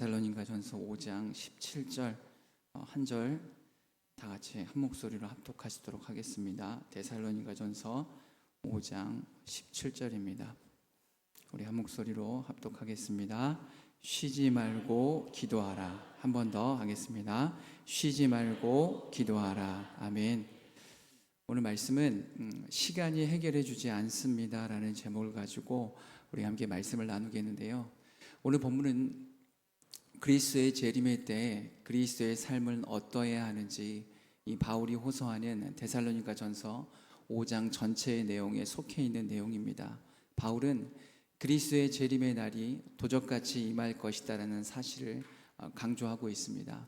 데살로니가전서 5장 17절 한 절 다 같이 한 목소리로 합독하시도록 하겠습니다. 데살로니가전서 5장 17절입니다. 우리 한 목소리로 합독하겠습니다. 쉬지 말고 기도하라. 한 번 더 하겠습니다. 쉬지 말고 기도하라. 아멘. 오늘 말씀은 시간이 해결해 주지 않습니다 라는 제목을 가지고 우리 함께 말씀을 나누겠는데요, 오늘 본문은 그리스도의 재림의 때 그리스도의 삶은 어떠해야 하는지 이 바울이 호소하는 데살로니가전서 5장 전체의 내용에 속해 있는 내용입니다. 바울은 그리스도의 재림의 날이 도적같이 임할 것이다라는 사실을 강조하고 있습니다.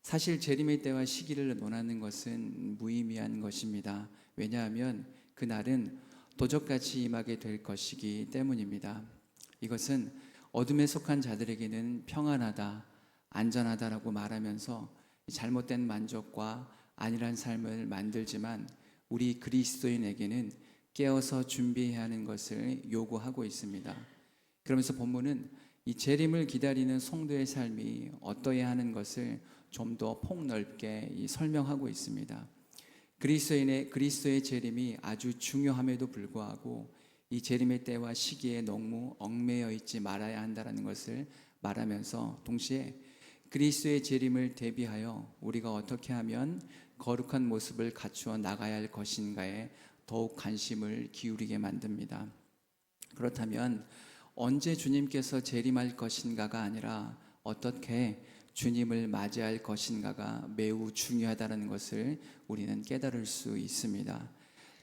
사실 재림의 때와 시기를 논하는 것은 무의미한 것입니다. 왜냐하면 그 날은 도적같이 임하게 될 것이기 때문입니다. 이것은 어둠에 속한 자들에게는 평안하다, 안전하다라고 말하면서 잘못된 만족과 안일한 삶을 만들지만 우리 그리스도인에게는 깨어서 준비해야 하는 것을 요구하고 있습니다. 그러면서 본문은 이 재림을 기다리는 성도의 삶이 어떠해야 하는 것을 좀 더 폭넓게 설명하고 있습니다. 그리스도의 재림이 아주 중요함에도 불구하고 이 재림의 때와 시기에 너무 얽매여 있지 말아야 한다는 것을 말하면서 동시에 그리스도의 재림을 대비하여 우리가 어떻게 하면 거룩한 모습을 갖추어 나가야 할 것인가에 더욱 관심을 기울이게 만듭니다. 그렇다면 언제 주님께서 재림할 것인가가 아니라 어떻게 주님을 맞이할 것인가가 매우 중요하다는 것을 우리는 깨달을 수 있습니다.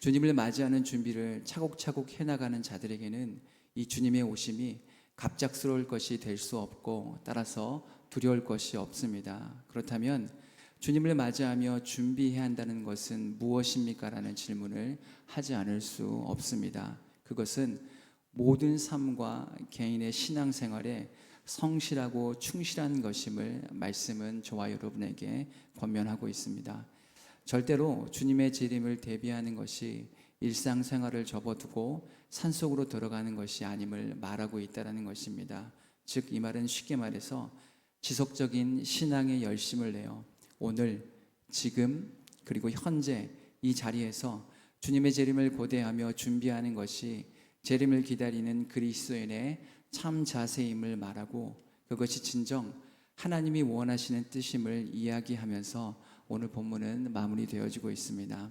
주님을 맞이하는 준비를 차곡차곡 해나가는 자들에게는 이 주님의 오심이 갑작스러울 것이 될 수 없고 따라서 두려울 것이 없습니다. 그렇다면 주님을 맞이하며 준비해야 한다는 것은 무엇입니까? 라는 질문을 하지 않을 수 없습니다. 그것은 모든 삶과 개인의 신앙생활에 성실하고 충실한 것임을 말씀은 저와 여러분에게 권면하고 있습니다. 절대로 주님의 재림을 대비하는 것이 일상생활을 접어두고 산속으로 들어가는 것이 아님을 말하고 있다는 것입니다. 즉 이 말은 쉽게 말해서 지속적인 신앙의 열심을 내어 오늘, 지금, 그리고 현재 이 자리에서 주님의 재림을 고대하며 준비하는 것이 재림을 기다리는 그리스도인의 참 자세임을 말하고, 그것이 진정 하나님이 원하시는 뜻임을 이야기하면서 오늘 본문은 마무리되어지고 있습니다.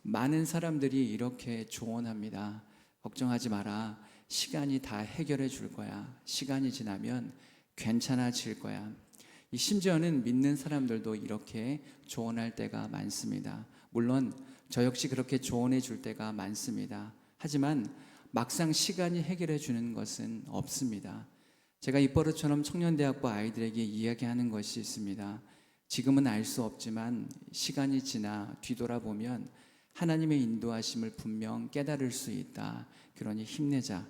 많은 사람들이 이렇게 조언합니다. 걱정하지 마라. 시간이 다 해결해 줄 거야. 시간이 지나면 괜찮아질 거야. 심지어는 믿는 사람들도 이렇게 조언할 때가 많습니다. 물론 저 역시 그렇게 조언해 줄 때가 많습니다. 하지만 막상 시간이 해결해 주는 것은 없습니다. 제가 입버릇처럼 청년대학부 아이들에게 이야기하는 것이 있습니다. 지금은 알 수 없지만 시간이 지나 뒤돌아보면 하나님의 인도하심을 분명 깨달을 수 있다. 그러니 힘내자.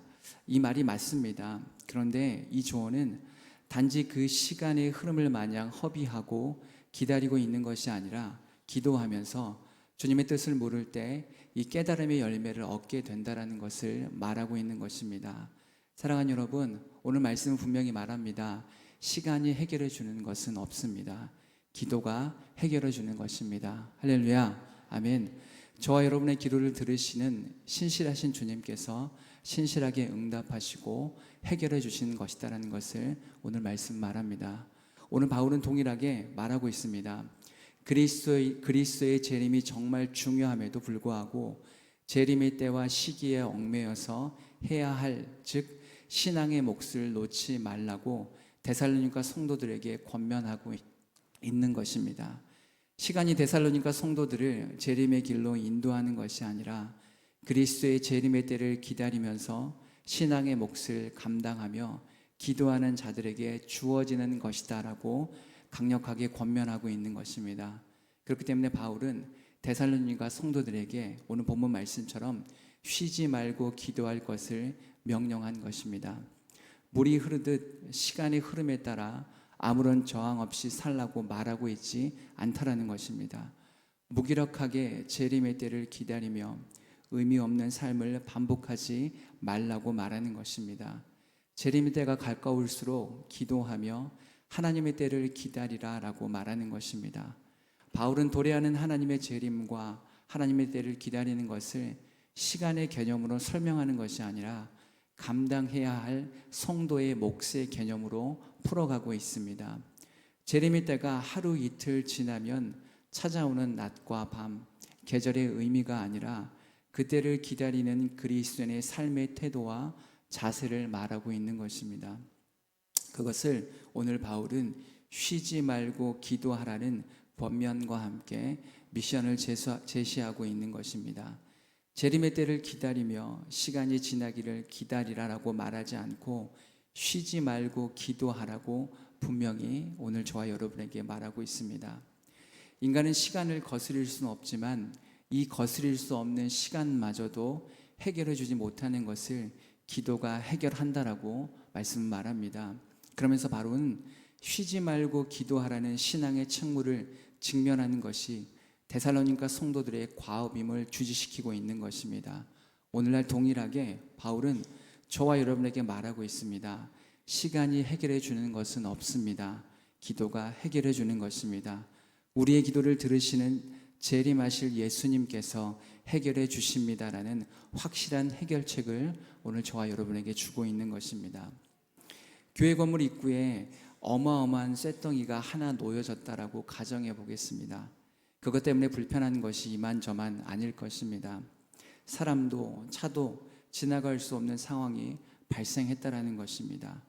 이 말이 맞습니다. 그런데 이 조언은 단지 그 시간의 흐름을 마냥 허비하고 기다리고 있는 것이 아니라 기도하면서 주님의 뜻을 물을 때 이 깨달음의 열매를 얻게 된다는 것을 말하고 있는 것입니다. 사랑하는 여러분, 오늘 말씀은 분명히 말합니다. 시간이 해결해 주는 것은 없습니다. 기도가 해결해 주는 것입니다. 할렐루야, 아멘. 저와 여러분의 기도를 들으시는 신실하신 주님께서 신실하게 응답하시고 해결해 주시는 것이다라는 것을 오늘 말씀 말합니다. 오늘 바울은 동일하게 말하고 있습니다. 그리스도의 재림이 정말 중요함에도 불구하고 재림의 때와 시기에 얽매여서 해야 할, 즉 신앙의 몫을 놓지 말라고 데살로니가 성도들에게 권면하고 있는 것입니다. 시간이 데살로니가 성도들을 재림의 길로 인도하는 것이 아니라 그리스도의 재림의 때를 기다리면서 신앙의 몫을 감당하며 기도하는 자들에게 주어지는 것이다라고 강력하게 권면하고 있는 것입니다. 그렇기 때문에 바울은 데살로니가 성도들에게 오늘 본문 말씀처럼 쉬지 말고 기도할 것을 명령한 것입니다. 물이 흐르듯 시간의 흐름에 따라 아무런 저항 없이 살라고 말하고 있지 않다라는 것입니다. 무기력하게 재림의 때를 기다리며 의미 없는 삶을 반복하지 말라고 말하는 것입니다. 재림의 때가 가까울수록 기도하며 하나님의 때를 기다리라라고 말하는 것입니다. 바울은 도래하는 하나님의 재림과 하나님의 때를 기다리는 것을 시간의 개념으로 설명하는 것이 아니라 감당해야 할 성도의 몫의 개념으로 풀어가고 있습니다. 재림의 때가 하루 이틀 지나면 찾아오는 낮과 밤, 계절의 의미가 아니라 그때를 기다리는 그리스도인의 삶의 태도와 자세를 말하고 있는 것입니다. 그것을 오늘 바울은 쉬지 말고 기도하라는 권면과 함께 미션을 제시하고 있는 것입니다. 재림의 때를 기다리며 시간이 지나기를 기다리라라고 말하지 않고 쉬지 말고 기도하라고 분명히 오늘 저와 여러분에게 말하고 있습니다. 인간은 시간을 거스릴 수는 없지만 이 거스릴 수 없는 시간마저도 해결해 주지 못하는 것을 기도가 해결한다라고 말씀을 말합니다. 그러면서 바로는 쉬지 말고 기도하라는 신앙의 책무를 직면하는 것이 데살로니가 성도들의 과업임을 주지시키고 있는 것입니다. 오늘날 동일하게 바울은 저와 여러분에게 말하고 있습니다. 시간이 해결해 주는 것은 없습니다. 기도가 해결해 주는 것입니다. 우리의 기도를 들으시는 재림하실 예수님께서 해결해 주십니다라는 확실한 해결책을 오늘 저와 여러분에게 주고 있는 것입니다. 교회 건물 입구에 어마어마한 쇳덩이가 하나 놓여졌다라고 가정해 보겠습니다. 그것 때문에 불편한 것이 이만저만 아닐 것입니다. 사람도 차도 지나갈 수 없는 상황이 발생했다라는 것입니다.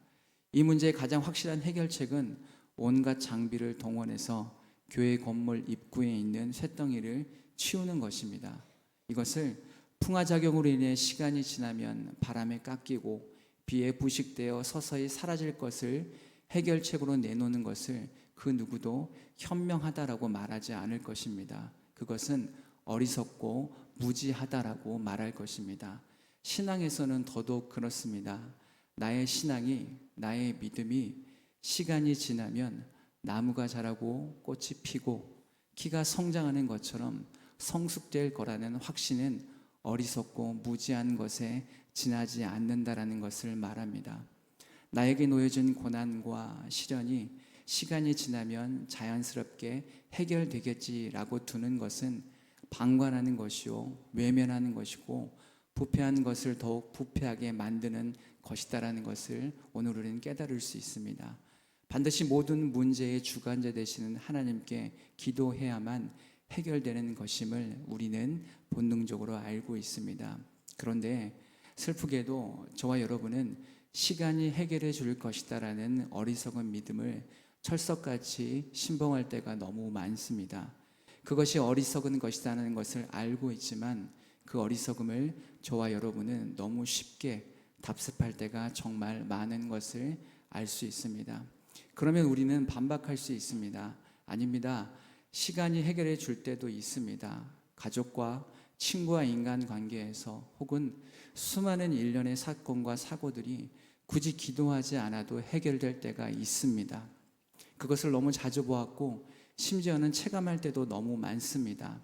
이 문제의 가장 확실한 해결책은 온갖 장비를 동원해서 교회 건물 입구에 있는 쇳덩이를 치우는 것입니다. 이것을 풍화작용으로 인해 시간이 지나면 바람에 깎이고 비에 부식되어 서서히 사라질 것을 해결책으로 내놓는 것을 그 누구도 현명하다라고 말하지 않을 것입니다. 그것은 어리석고 무지하다라고 말할 것입니다. 신앙에서는 더더욱 그렇습니다. 나의 신앙이, 나의 믿음이 시간이 지나면 나무가 자라고 꽃이 피고 키가 성장하는 것처럼 성숙될 거라는 확신은 어리석고 무지한 것에 지나지 않는다라는 것을 말합니다. 나에게 놓여진 고난과 시련이 시간이 지나면 자연스럽게 해결되겠지라고 두는 것은 방관하는 것이요 외면하는 것이고 부패한 것을 더욱 부패하게 만드는 것이다라는 것을 오늘 우리는 깨달을 수 있습니다. 반드시 모든 문제의 주관자 되시는 하나님께 기도해야만 해결되는 것임을 우리는 본능적으로 알고 있습니다. 그런데 슬프게도 저와 여러분은 시간이 해결해 줄 것이다라는 어리석은 믿음을 철석같이 신봉할 때가 너무 많습니다. 그것이 어리석은 것이라는 것을 알고 있지만 그 어리석음을 저와 여러분은 너무 쉽게 답습할 때가 정말 많은 것을 알 수 있습니다. 그러면 우리는 반박할 수 있습니다. 아닙니다. 시간이 해결해 줄 때도 있습니다. 가족과 친구와 인간관계에서 혹은 수많은 일련의 사건과 사고들이 굳이 기도하지 않아도 해결될 때가 있습니다. 그것을 너무 자주 보았고 심지어는 체감할 때도 너무 많습니다.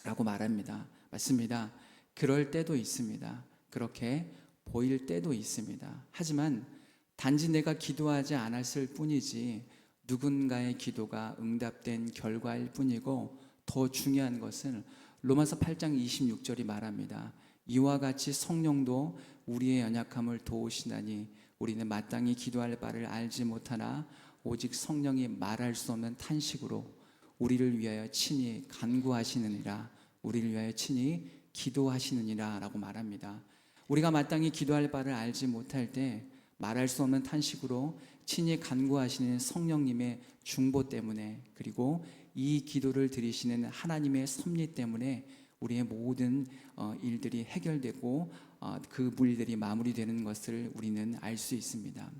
라고 말합니다. 맞습니다. 그럴 때도 있습니다. 그렇게 보일 때도 있습니다. 하지만 단지 내가 기도하지 않았을 뿐이지 누군가의 기도가 응답된 결과일 뿐이고 더 중요한 것은 로마서 8장 26절이 말합니다. 이와 같이 성령도 우리의 연약함을 도우시나니 우리는 마땅히 기도할 바를 알지 못하나 오직 성령이 말할 수 없는 탄식으로 우리를 위하여 친히 간구하시느니라, 우리를 위하여 친히 기도하시느니라 라고 말합니다. 우리가 마땅히 기도할 바를 알지 못할 때 말할 수 없는 탄식으로 친히 간구하시는 성령님의 중보 때문에, 그리고 이 기도를 들으시는 하나님의 섭리 때문에 우리의 모든 일들이 해결되고 그 일들이 마무리되는 것을 우리는 알 수 있습니다.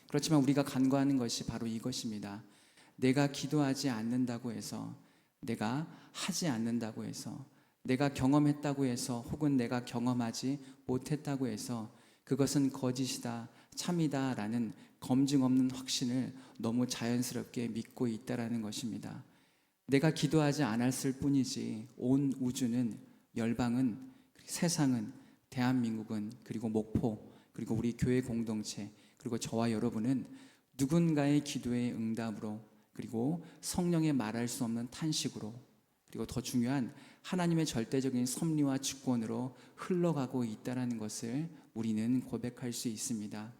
그렇지만 우리가 간구하는 것이 바로 이것입니다. 내가 기도하지 않는다고 해서, 내가 하지 않는다고 해서, 내가 경험했다고 해서, 혹은 내가 경험하지 못했다고 해서 그것은 거짓이다, 참이다 라는 검증 없는 확신을 너무 자연스럽게 믿고 있다라는 것입니다. 내가 기도하지 않았을 뿐이지 온 우주는, 열방은, 세상은, 대한민국은, 그리고 목포, 그리고 우리 교회 공동체, 그리고 저와 여러분은 누군가의 기도의 응답으로, 그리고 성령의 말할 수 없는 탄식으로, 그리고 더 중요한 하나님의 절대적인 섭리와 주권으로 흘러가고 있다는 것을 우리는 고백할 수 있습니다.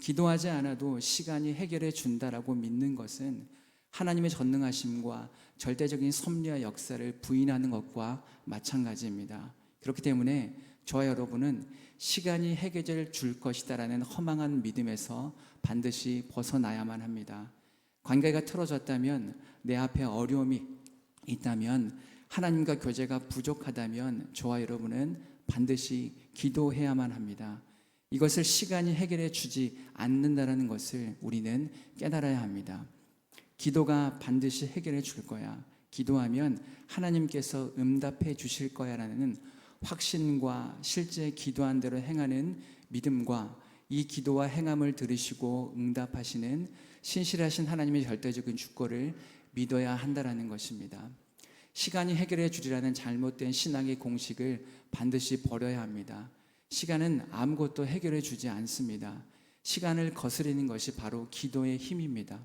기도하지 않아도 시간이 해결해 준다라고 믿는 것은 하나님의 전능하심과 절대적인 섭리와 역사를 부인하는 것과 마찬가지입니다. 그렇기 때문에 저와 여러분은 시간이 해결해 줄 것이다라는 허망한 믿음에서 반드시 벗어나야만 합니다. 관계가 틀어졌다면, 내 앞에 어려움이 있다면, 하나님과 교제가 부족하다면 저와 여러분은 반드시 기도해야만 합니다. 이것을 시간이 해결해 주지 않는다는 것을 우리는 깨달아야 합니다. 기도가 반드시 해결해 줄 거야, 기도하면 하나님께서 응답해 주실 거야 라는 확신과 실제 기도한 대로 행하는 믿음과 이 기도와 행함을 들으시고 응답하시는 신실하신 하나님의 절대적인 주권을 믿어야 한다는 것입니다. 시간이 해결해 주리라는 잘못된 신앙의 공식을 반드시 버려야 합니다. 시간은 아무것도 해결해 주지 않습니다. 시간을 거스르는 것이 바로 기도의 힘입니다.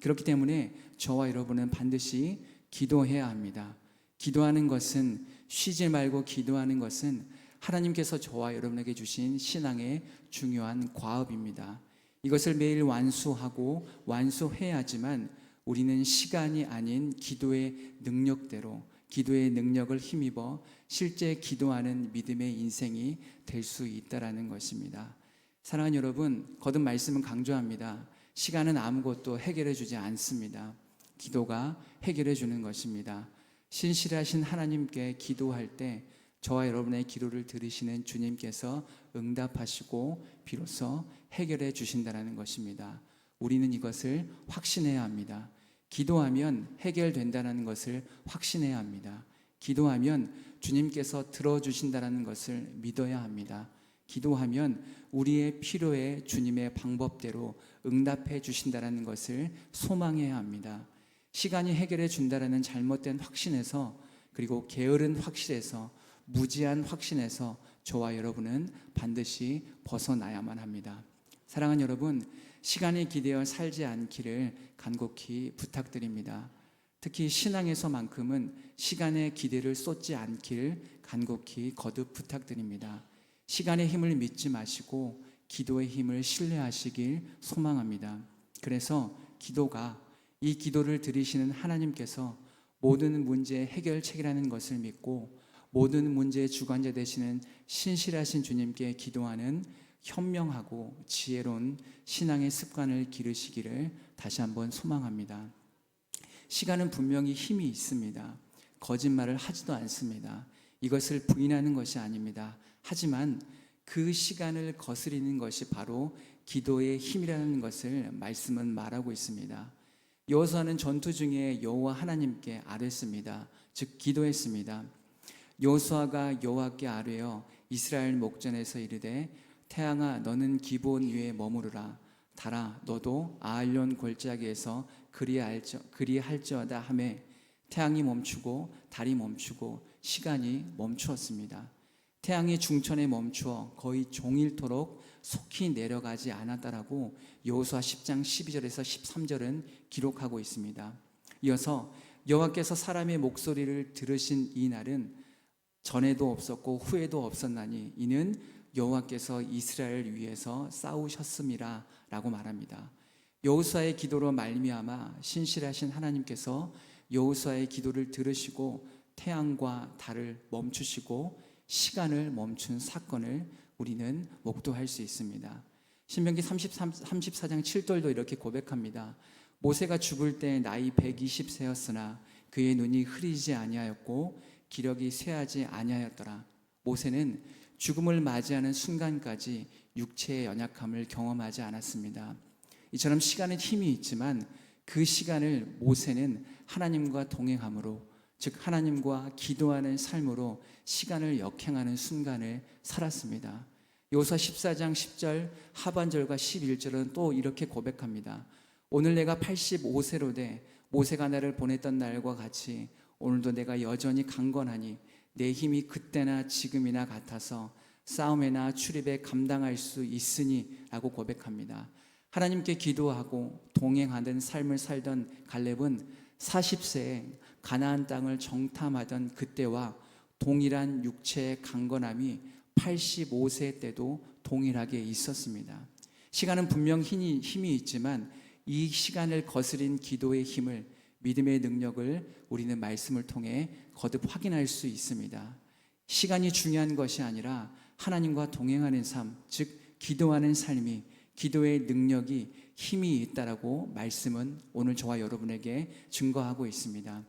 그렇기 때문에 저와 여러분은 반드시 기도해야 합니다. 기도하는 것은, 쉬지 말고 기도하는 것은 하나님께서 저와 여러분에게 주신 신앙의 중요한 과업입니다. 이것을 매일 완수하고 완수해야지만 우리는 시간이 아닌 기도의 능력대로, 기도의 능력을 힘입어 실제 기도하는 믿음의 인생이 될 수 있다는 것입니다. 사랑하는 여러분, 거듭 말씀은 강조합니다. 시간은 아무것도 해결해 주지 않습니다. 기도가 해결해 주는 것입니다. 신실하신 하나님께 기도할 때 저와 여러분의 기도를 들으시는 주님께서 응답하시고 비로소 해결해 주신다는 것입니다. 우리는 이것을 확신해야 합니다. 기도하면 해결된다는 것을 확신해야 합니다. 기도하면 주님께서 들어주신다는 것을 믿어야 합니다. 기도하면 우리의 필요에 주님의 방법대로 응답해 주신다는 것을 소망해야 합니다. 시간이 해결해 준다는 잘못된 확신에서, 그리고 게으른 확신에서, 무지한 확신에서 저와 여러분은 반드시 벗어나야만 합니다. 사랑하는 여러분, 시간에 기대어 살지 않기를 간곡히 부탁드립니다. 특히 신앙에서만큼은 시간에 기대를 쏟지 않기를 간곡히 거듭 부탁드립니다. 시간의 힘을 믿지 마시고 기도의 힘을 신뢰하시길 소망합니다. 그래서 기도가, 이 기도를 들으시는 하나님께서 모든 문제의 해결책이라는 것을 믿고 모든 문제의 주관자 되시는 신실하신 주님께 기도하는 현명하고 지혜로운 신앙의 습관을 기르시기를 다시 한번 소망합니다. 시간은 분명히 힘이 있습니다. 거짓말을 하지도 않습니다. 이것을 부인하는 것이 아닙니다. 하지만 그 시간을 거스리는 것이 바로 기도의 힘이라는 것을 말씀은 말하고 있습니다. 여호수아는 전투 중에 여호와 하나님께 아뢰습니다. 즉 기도했습니다. 여호수아가 여호와께 아뢰어 이스라엘 목전에서 이르되 태양아 너는 기브온 위에 머무르라. 달아 너도 아알론 골짜기에서 그리할지어다 하매 태양이 멈추고 달이 멈추고 시간이 멈추었습니다. 태양이 중천에 멈추어 거의 종일토록 속히 내려가지 않았다라고 여호수아 10장 12절에서 13절은 기록하고 있습니다. 이어서 여호와께서 사람의 목소리를 들으신 이 날은 전에도 없었고 후에도 없었나니 이는 여호와께서 이스라엘을 위해서 싸우셨음이라 라고 말합니다. 여호수아의 기도로 말미암아 신실하신 하나님께서 여호수아의 기도를 들으시고 태양과 달을 멈추시고 시간을 멈춘 사건을 우리는 목도할 수 있습니다. 신명기 34장 7절도 이렇게 고백합니다. 모세가 죽을 때 나이 120세였으나 그의 눈이 흐리지 아니하였고 기력이 쇠하지 아니하였더라. 모세는 죽음을 맞이하는 순간까지 육체의 연약함을 경험하지 않았습니다. 이처럼 시간에 힘이 있지만 그 시간을 모세는 하나님과 동행함으로, 즉 하나님과 기도하는 삶으로 시간을 역행하는 순간을 살았습니다. 여호수아 14장 10절 하반절과 11절은 또 이렇게 고백합니다. 오늘 내가 85세로 돼 모세가 나를 보냈던 날과 같이 오늘도 내가 여전히 강건하니 내 힘이 그때나 지금이나 같아서 싸움에나 출입에 감당할 수 있으니 라고 고백합니다. 하나님께 기도하고 동행하던 삶을 살던 갈렙은 40세에 가나안 땅을 정탐하던 그때와 동일한 육체의 강건함이 85세 때도 동일하게 있었습니다. 시간은 분명 힘이 있지만 이 시간을 거스린 기도의 힘을, 믿음의 능력을 우리는 말씀을 통해 거듭 확인할 수 있습니다. 시간이 중요한 것이 아니라 하나님과 동행하는 삶, 즉 기도하는 삶이, 기도의 능력이, 힘이 있다라고 말씀은 오늘 저와 여러분에게 증거하고 있습니다.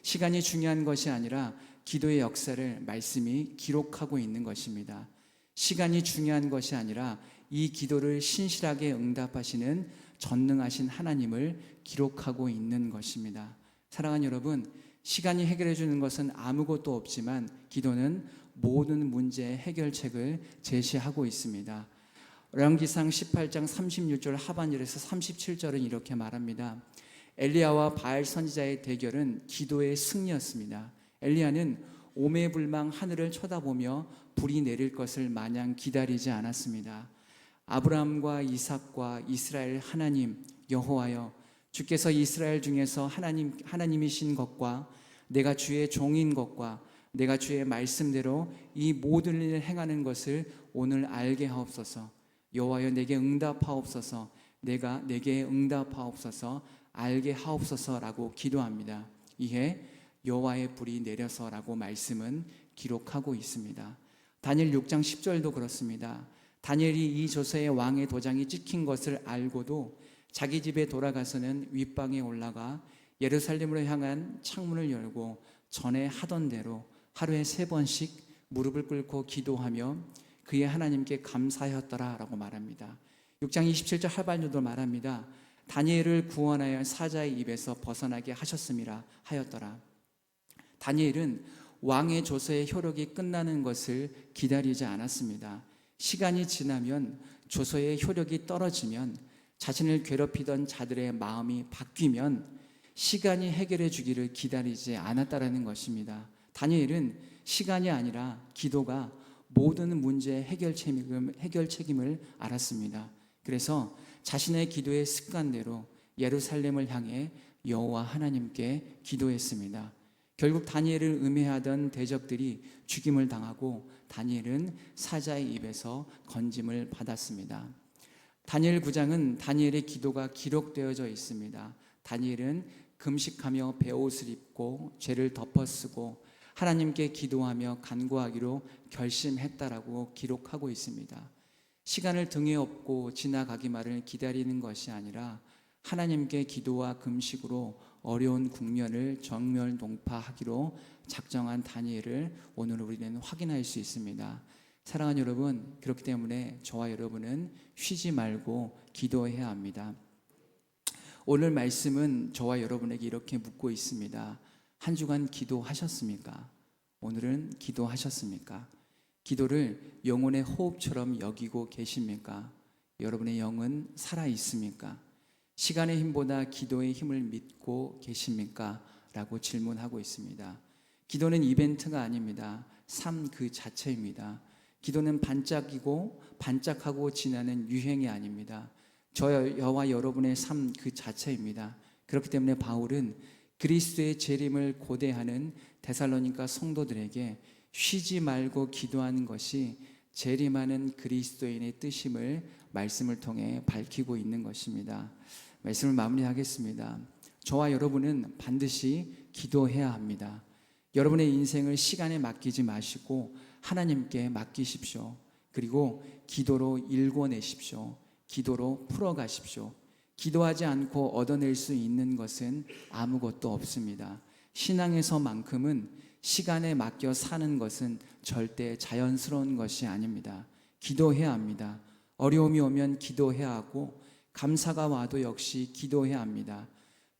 시간이 중요한 것이 아니라 기도의 역사를 말씀이 기록하고 있는 것입니다. 시간이 중요한 것이 아니라 이 기도를 신실하게 응답하시는 전능하신 하나님을 기록하고 있는 것입니다. 사랑하는 여러분, 시간이 해결해 주는 것은 아무것도 없지만 기도는 모든 문제의 해결책을 제시하고 있습니다. 열왕기상 18장 36절 하반절에서 37절은 이렇게 말합니다. 엘리야와 바알 선지자의 대결은 기도의 승리였습니다. 엘리야는 오매불망 하늘을 쳐다보며 불이 내릴 것을 마냥 기다리지 않았습니다. 아브라함과 이삭과 이스라엘 하나님 여호와여, 주께서 이스라엘 중에서 하나님이신 것과 내가 주의 종인 것과 내가 주의 말씀대로 이 모든 일을 행하는 것을 오늘 알게 하옵소서. 여호와여, 내게 응답하옵소서. 내게 응답하옵소서. 알게 하옵소서라고 기도합니다. 이에 여호와의 불이 내려서라고 말씀은 기록하고 있습니다. 다니엘 6장 10절도 그렇습니다. 다니엘이 이 조서의 왕의 도장이 찍힌 것을 알고도 자기 집에 돌아가서는 윗방에 올라가 예루살렘으로 향한 창문을 열고 전에 하던 대로 하루에 3번씩 무릎을 꿇고 기도하며 그의 하나님께 감사하였더라라고 말합니다. 6장 27절 하반절도 말합니다. 다니엘을 구원하여 사자의 입에서 벗어나게 하셨음이라 하였더라. 다니엘은 왕의 조서의 효력이 끝나는 것을 기다리지 않았습니다. 시간이 지나면 조서의 효력이 떨어지면 자신을 괴롭히던 자들의 마음이 바뀌면 시간이 해결해 주기를 기다리지 않았다라는 것입니다. 다니엘은 시간이 아니라 기도가 모든 문제의 해결 책임을 알았습니다. 그래서 자신의 기도의 습관대로 예루살렘을 향해 여호와 하나님께 기도했습니다. 결국 다니엘을 음해하던 대적들이 죽임을 당하고 다니엘은 사자의 입에서 건짐을 받았습니다. 다니엘 9장은 다니엘의 기도가 기록되어져 있습니다. 다니엘은 금식하며 베옷을 입고 죄를 덮어쓰고 하나님께 기도하며 간구하기로 결심했다라고 기록하고 있습니다. 시간을 등에 업고 지나가기만을 기다리는 것이 아니라 하나님께 기도와 금식으로 어려운 국면을 정면동파하기로 작정한 다니엘을 오늘 우리는 확인할 수 있습니다. 사랑하는 여러분, 그렇기 때문에 저와 여러분은 쉬지 말고 기도해야 합니다. 오늘 말씀은 저와 여러분에게 이렇게 묻고 있습니다. 한 주간 기도하셨습니까? 오늘은 기도하셨습니까? 기도를 영혼의 호흡처럼 여기고 계십니까? 여러분의 영은 살아 있습니까? 시간의 힘보다 기도의 힘을 믿고 계십니까? 라고 질문하고 있습니다. 기도는 이벤트가 아닙니다. 삶 그 자체입니다. 기도는 반짝하고 지나는 유행이 아닙니다. 저와 여러분의 삶 그 자체입니다. 그렇기 때문에 바울은 그리스도의 재림을 고대하는 데살로니가 성도들에게 쉬지 말고 기도하는 것이 재림하는 그리스도인의 뜻임을 말씀을 통해 밝히고 있는 것입니다. 말씀을 마무리하겠습니다. 저와 여러분은 반드시 기도해야 합니다. 여러분의 인생을 시간에 맡기지 마시고 하나님께 맡기십시오. 그리고 기도로 일궈내십시오. 기도로 풀어가십시오. 기도하지 않고 얻어낼 수 있는 것은 아무것도 없습니다. 신앙에서만큼은 시간에 맡겨 사는 것은 절대 자연스러운 것이 아닙니다. 기도해야 합니다. 어려움이 오면 기도해야 하고 감사가 와도 역시 기도해야 합니다.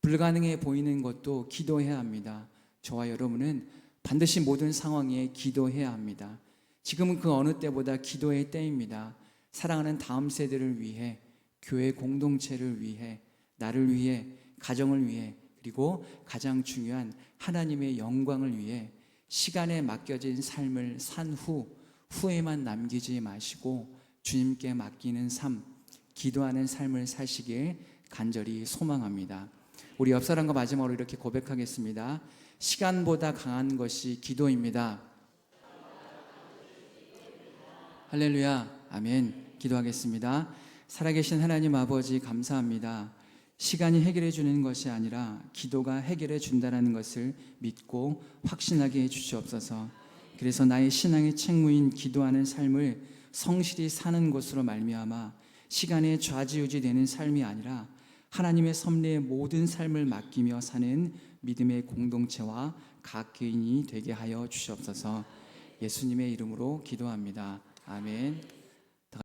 불가능해 보이는 것도 기도해야 합니다. 저와 여러분은 반드시 모든 상황에 기도해야 합니다. 지금은 그 어느 때보다 기도의 때입니다. 사랑하는 다음 세대를 위해, 교회 공동체를 위해, 나를 위해, 가정을 위해, 그리고 가장 중요한 하나님의 영광을 위해 시간에 맡겨진 삶을 산 후에만 남기지 마시고 주님께 맡기는 삶, 기도하는 삶을 사시길 간절히 소망합니다. 우리 옆 사람과 마지막으로 이렇게 고백하겠습니다. 시간보다 강한 것이 기도입니다. 할렐루야, 아멘. 기도하겠습니다. 살아계신 하나님 아버지, 감사합니다. 시간이 해결해 주는 것이 아니라 기도가 해결해 준다는 것을 믿고 확신하게 해 주시옵소서. 그래서 나의 신앙의 책무인 기도하는 삶을 성실히 사는 것으로 말미암아 시간에 좌지우지되는 삶이 아니라 하나님의 섭리의 모든 삶을 맡기며 사는 믿음의 공동체와 각 개인이 되게 하여 주시옵소서. 예수님의 이름으로 기도합니다. 아멘.